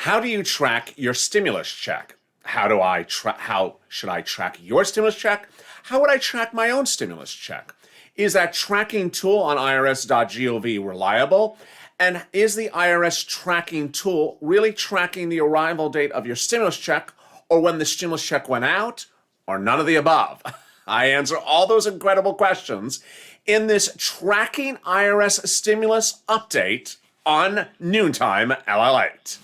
How do you track your stimulus check? How should I track your stimulus check? How would I track my own stimulus check? Is that tracking tool on IRS.GOV reliable? And is the IRS tracking tool really tracking the arrival date of your stimulus check, or when the stimulus check went out, or none of the above? I answer all those incredible questions in this Tracking IRS Stimulus Update on Noontime LALATE.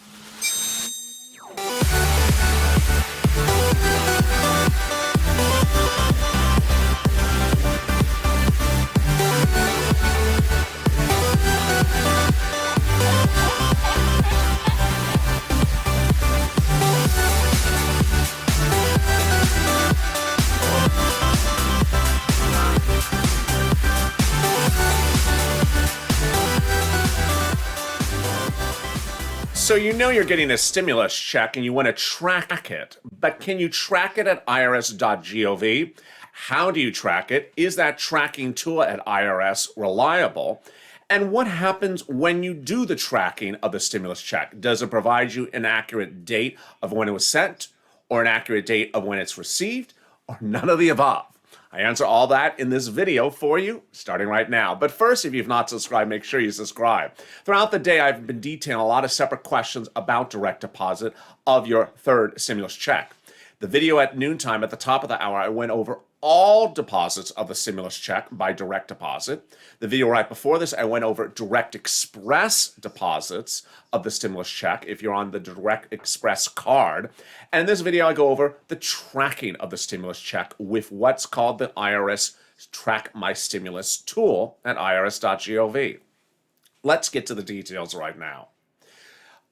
So you know you're getting a stimulus check and you want to track it, but can you track it at IRS.GOV? How do you track it? Is that tracking tool at IRS reliable? And what happens when you do the tracking of the stimulus check? Does it provide you an accurate date of when it was sent, or an accurate date of when it's received, or none of the above? I answer all that in this video for you, starting right now. But first, if you've not subscribed, make sure you subscribe. Throughout the day, I've been detailing a lot of separate questions about direct deposit of your third stimulus check. The video at noontime, at the top of the hour, I went over all deposits of the stimulus check by direct deposit. The video right before this, I went over direct express deposits of the stimulus check if you're on the direct express card. And in this video, I go over the tracking of the stimulus check with what's called the IRS Track My Stimulus tool at IRS.GOV. Let's get to the details right now.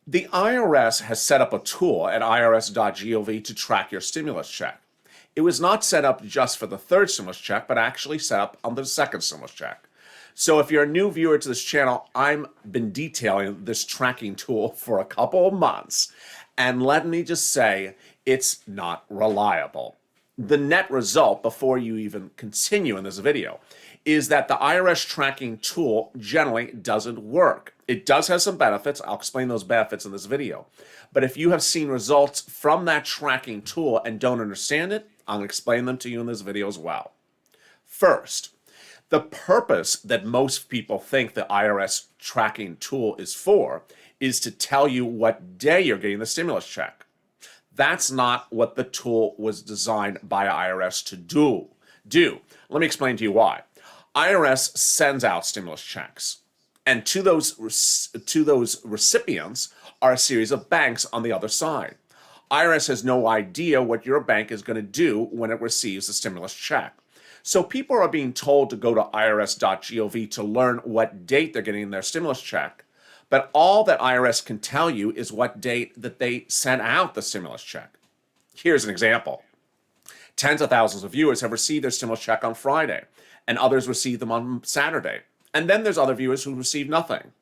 The IRS has set up a tool at IRS.GOV to track your stimulus check. It was not set up just for the third stimulus check, but actually set up on the second stimulus check. So if you're a new viewer to this channel, I've been detailing this tracking tool for a couple of months, and let me just say, it's not reliable. The net result, before you even continue in this video, is that the IRS tracking tool generally doesn't work. It does have some benefits. I'll explain those benefits in this video. But if you have seen results from that tracking tool and don't understand it, I'll explain them to you in this video as well. First, the purpose that most people think the IRS tracking tool is for is to tell you what day you're getting the stimulus check. That's not what the tool was designed by IRS to do. Let me explain to you why. IRS sends out stimulus checks, and to those recipients are a series of banks on the other side. IRS has no idea what your bank is going to do when it receives the stimulus check. So people are being told to go to IRS.GOV to learn what date they're getting their stimulus check, but all that IRS can tell you is what date that they sent out the stimulus check. Here's an example. Tens of thousands of viewers have received their stimulus check on Friday, and others receive them on Saturday. And then there's other viewers who receive nothing.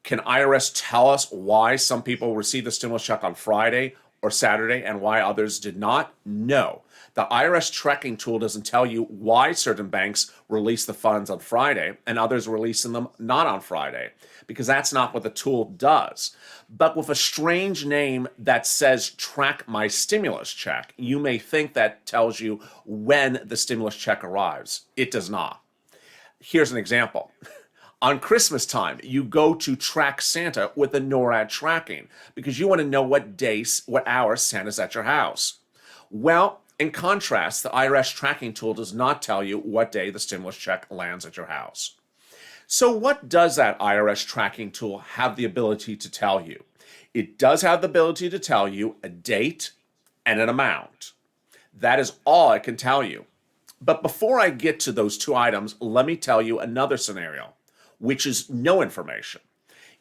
Can IRS tell us why some people received the stimulus check on Friday or Saturday and why others did not? No. The IRS tracking tool doesn't tell you why certain banks release the funds on Friday and others releasing them not on Friday, because that's not what the tool does. But with a strange name that says Track My Stimulus Check, you may think that tells you when the stimulus check arrives. It does not. Here's an example. On Christmas time, you go to track Santa with the NORAD tracking because you want to know what days, what hours Santa's at your house. Well, in contrast, the IRS tracking tool does not tell you what day the stimulus check lands at your house. So what does that IRS tracking tool have the ability to tell you? It does have the ability to tell you a date and an amount. That is all it can tell you. But before I get to those two items, let me tell you another scenario, which is no information.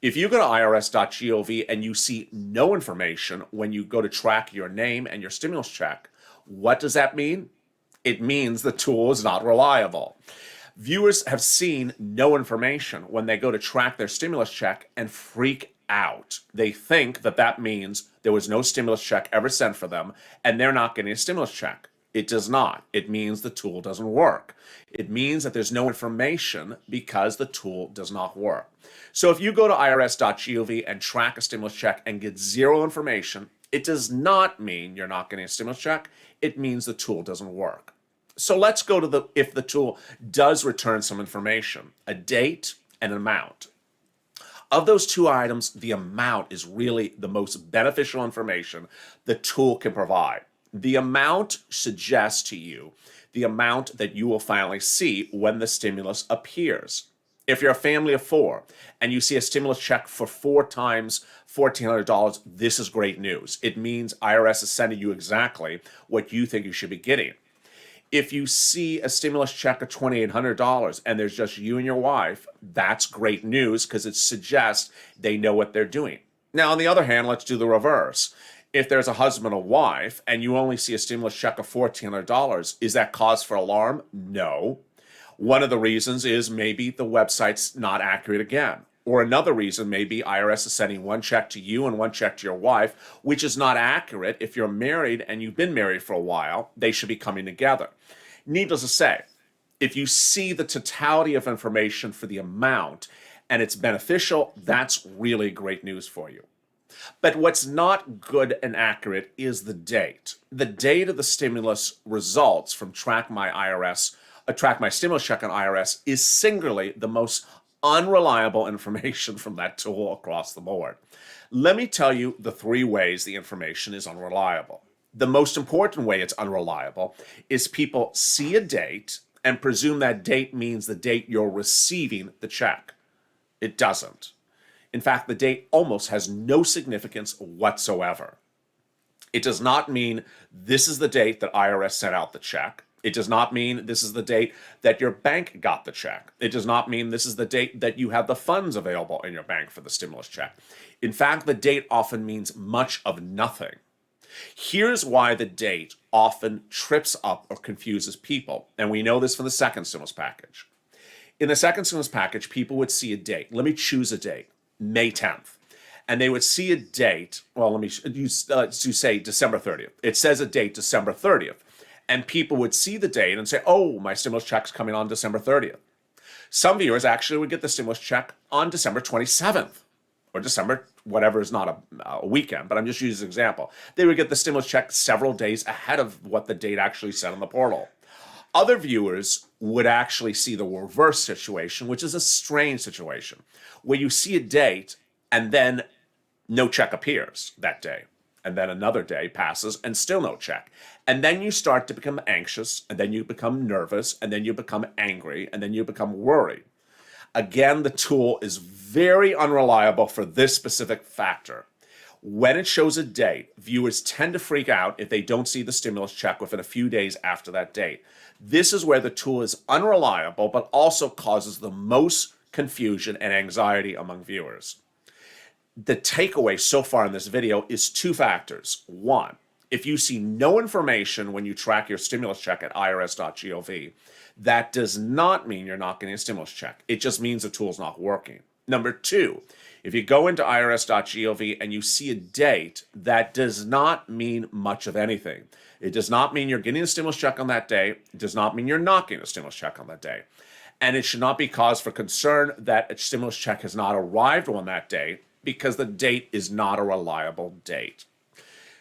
If you go to IRS.GOV and you see no information when you go to track your name and your stimulus check, what does that mean? It means the tool is not reliable. Viewers have seen no information when they go to track their stimulus check and freak out. They think that that means there was no stimulus check ever sent for them and they're not getting a stimulus check. It does not. It means the tool doesn't work. It means that there's no information because the tool does not work. So if you go to IRS.gov and track a stimulus check and get zero information, it does not mean you're not getting a stimulus check. It means the tool doesn't work. So let's go to if the tool does return some information, a date and an amount. Of those two items, the amount is really the most beneficial information the tool can provide. The amount suggests to you the amount that you will finally see when the stimulus appears. If you're a family of four and you see a stimulus check for 4 times $1,400, this is great news. It means IRS is sending you exactly what you think you should be getting. If you see a stimulus check of $2,800 and there's just you and your wife, that's great news because it suggests they know what they're doing. Now, on the other hand, let's do the reverse. If there's a husband or wife and you only see a stimulus check of $1,400, is that cause for alarm? No. One of the reasons is maybe the website's not accurate again. Or another reason, maybe IRS is sending one check to you and one check to your wife, which is not accurate. If you're married and you've been married for a while, they should be coming together. Needless to say, if you see the totality of information for the amount and it's beneficial, that's really great news for you. But what's not good and accurate is the date. The date of the stimulus results from Track My Stimulus Check on IRS is singularly the most unreliable information from that tool across the board. Let me tell you the 3 ways the information is unreliable. The most important way it's unreliable is people see a date and presume that date means the date you're receiving the check. It doesn't. In fact, the date almost has no significance whatsoever. It does not mean this is the date that IRS sent out the check. It does not mean this is the date that your bank got the check. It does not mean this is the date that you have the funds available in your bank for the stimulus check. In fact, the date often means much of nothing. Here's why the date often trips up or confuses people, and we know this from the second stimulus package. In the second stimulus package, people would see a date. Let me choose a date, May 10th. And they would see a date, well, let me say December 30th. It says a date, December 30th. And people would see the date and say, oh, my stimulus check's coming on December 30th. Some viewers actually would get the stimulus check on December 27th or December, whatever is not a weekend, but I'm just using an example. They would get the stimulus check several days ahead of what the date actually said on the portal. Other viewers would actually see the reverse situation, which is a strange situation, where you see a date and then no check appears that day. And then another day passes and still no check. And then you start to become anxious, and then you become nervous, and then you become angry, and then you become worried. Again, the tool is very unreliable for this specific factor. When it shows a date, viewers tend to freak out if they don't see the stimulus check within a few days after that date. This is where the tool is unreliable, but also causes the most confusion and anxiety among viewers. The takeaway so far in this video is 2 factors. 1, if you see no information when you track your stimulus check at IRS.GOV, that does not mean you're not getting a stimulus check. It just means the tool's not working. Number 2, if you go into IRS.GOV and you see a date, that does not mean much of anything. It does not mean you're getting a stimulus check on that day. It does not mean you're not getting a stimulus check on that day. And it should not be cause for concern that a stimulus check has not arrived on that day, because the date is not a reliable date.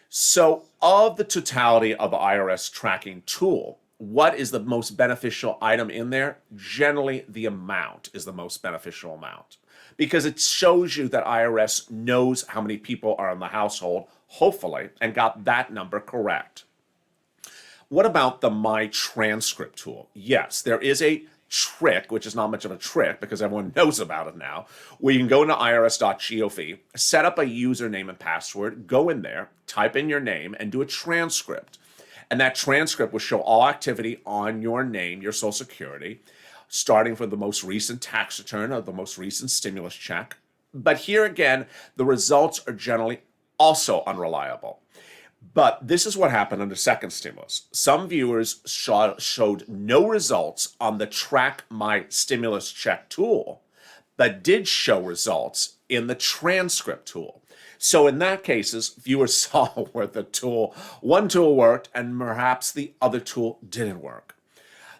So of the totality of the IRS tracking tool, what is the most beneficial item in there? Generally, the amount is the most beneficial amount, because it shows you that IRS knows how many people are in the household, hopefully, and got that number correct. What about the My Transcript tool? Yes, there is a trick, which is not much of a trick because everyone knows about it now, where you can go into IRS.GOV, set up a username and password, go in there, type in your name, and do a transcript. And that transcript will show all activity on your name, your Social Security, starting from the most recent tax return or the most recent stimulus check. But here again, the results are generally also unreliable. But this is what happened under second stimulus. Some viewers showed no results on the Track My Stimulus Check tool, but did show results in the transcript tool. So in that cases, viewers saw where one tool worked and perhaps the other tool didn't work.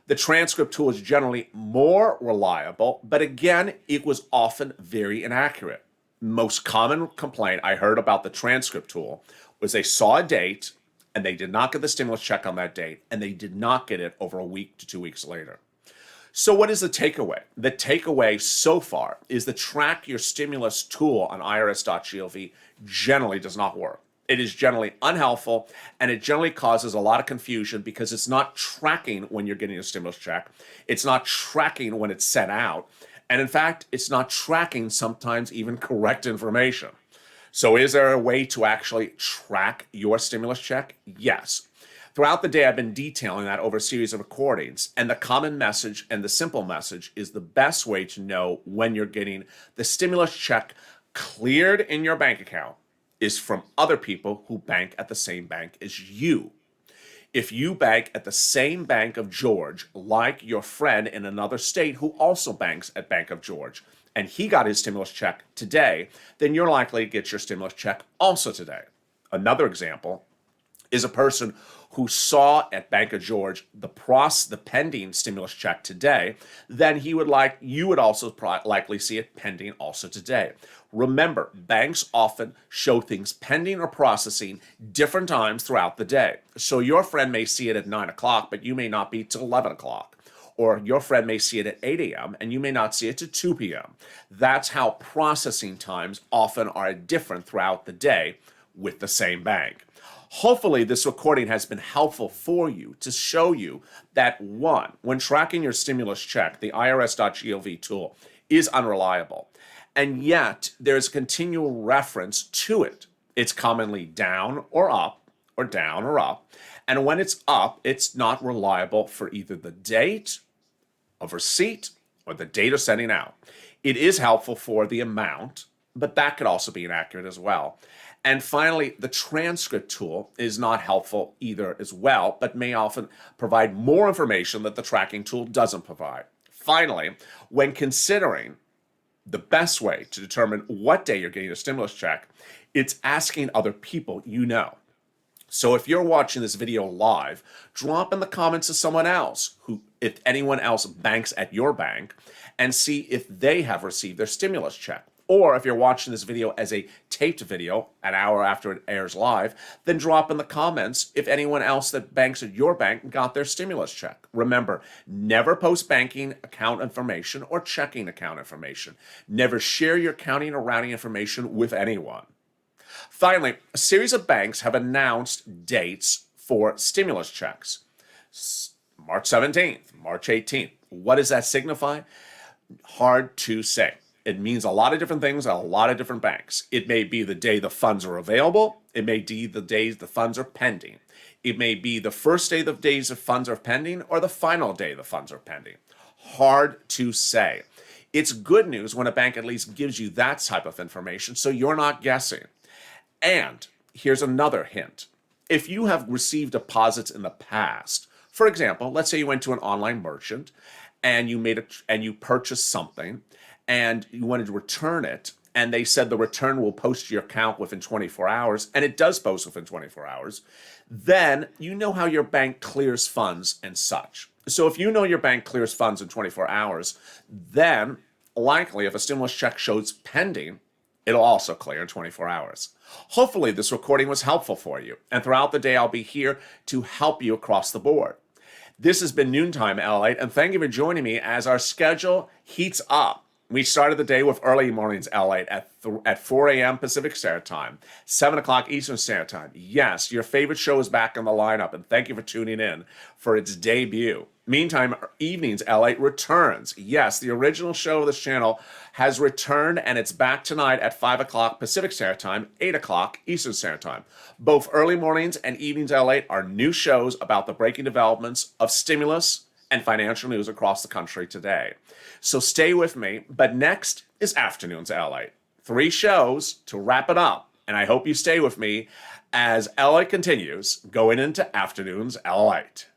The transcript tool is generally more reliable, but again, it was often very inaccurate. Most common complaint I heard about the transcript tool was they saw a date and they did not get the stimulus check on that date, and they did not get it over a week to 2 weeks later. So what is the takeaway? The takeaway so far is the track your stimulus tool on IRS.GOV generally does not work. It is generally unhelpful, and it generally causes a lot of confusion because it's not tracking when you're getting a stimulus check. It's not tracking when it's sent out. And in fact, it's not tracking sometimes even correct information. So is there a way to actually track your stimulus check? Yes. Throughout the day, I've been detailing that over a series of recordings, and the common message and the simple message is the best way to know when you're getting the stimulus check cleared in your bank account is from other people who bank at the same bank as you. If you bank at the same Bank of George, like your friend in another state who also banks at Bank of George, and he got his stimulus check today, then you're likely to get your stimulus check also today. Another example is a person who saw at Bank of George the pending stimulus check today, then you would also likely see it pending also today. Remember, banks often show things pending or processing different times throughout the day. So your friend may see it at 9 o'clock, but you may not be till 11 o'clock. Or your friend may see it at 8 a.m. and you may not see it till 2 p.m. That's how processing times often are different throughout the day with the same bank. Hopefully, this recording has been helpful for you to show you that, one, when tracking your stimulus check, the IRS.GOV tool is unreliable. And yet, there's a continual reference to it. It's commonly down or up, or down or up. And when it's up, it's not reliable for either the date of receipt or the date of sending out. It is helpful for the amount, but that could also be inaccurate as well. And finally, the transcript tool is not helpful either as well, but may often provide more information that the tracking tool doesn't provide. Finally, when considering the best way to determine what day you're getting a stimulus check, it's asking other people you know. So if you're watching this video live, drop in the comments to someone else if anyone else banks at your bank, and see if they have received their stimulus check. Or if you're watching this video as a taped video an hour after it airs live, then drop in the comments if anyone else that banks at your bank got their stimulus check. Remember, never post banking account information or checking account information. Never share your counting or routing information with anyone. Finally, a series of banks have announced dates for stimulus checks. March 17th, March 18th. What does that signify? Hard to say. It means a lot of different things at a lot of different banks. It may be the day the funds are available. It may be the days the funds are pending. It may be the first day the days the funds are pending or the final day the funds are pending. Hard to say. It's good news when a bank at least gives you that type of information so you're not guessing. And here's another hint. If you have received deposits in the past, for example, let's say you went to an online merchant and you purchased something and you wanted to return it, and they said the return will post to your account within 24 hours, and it does post within 24 hours, then you know how your bank clears funds and such. So if you know your bank clears funds in 24 hours, then likely if a stimulus check shows pending, it'll also clear in 24 hours. Hopefully this recording was helpful for you, and throughout the day I'll be here to help you across the board. This has been Noontime LALATE, and thank you for joining me as our schedule heats up. We started the day with early mornings LALATE at 4 a.m. Pacific Standard Time, 7 o'clock Eastern Standard Time. Yes, your favorite show is back in the lineup, and thank you for tuning in for its debut. Meantime, Evenings LALATE returns. Yes, the original show of this channel has returned, and it's back tonight at 5 o'clock Pacific Standard Time, 8 o'clock Eastern Standard Time. Both Early Mornings and Evenings LALATE are new shows about the breaking developments of stimulus and financial news across the country today. So stay with me, but next is Afternoons LALATE. 3 shows to wrap it up, and I hope you stay with me as LALATE continues going into Afternoons LALATE.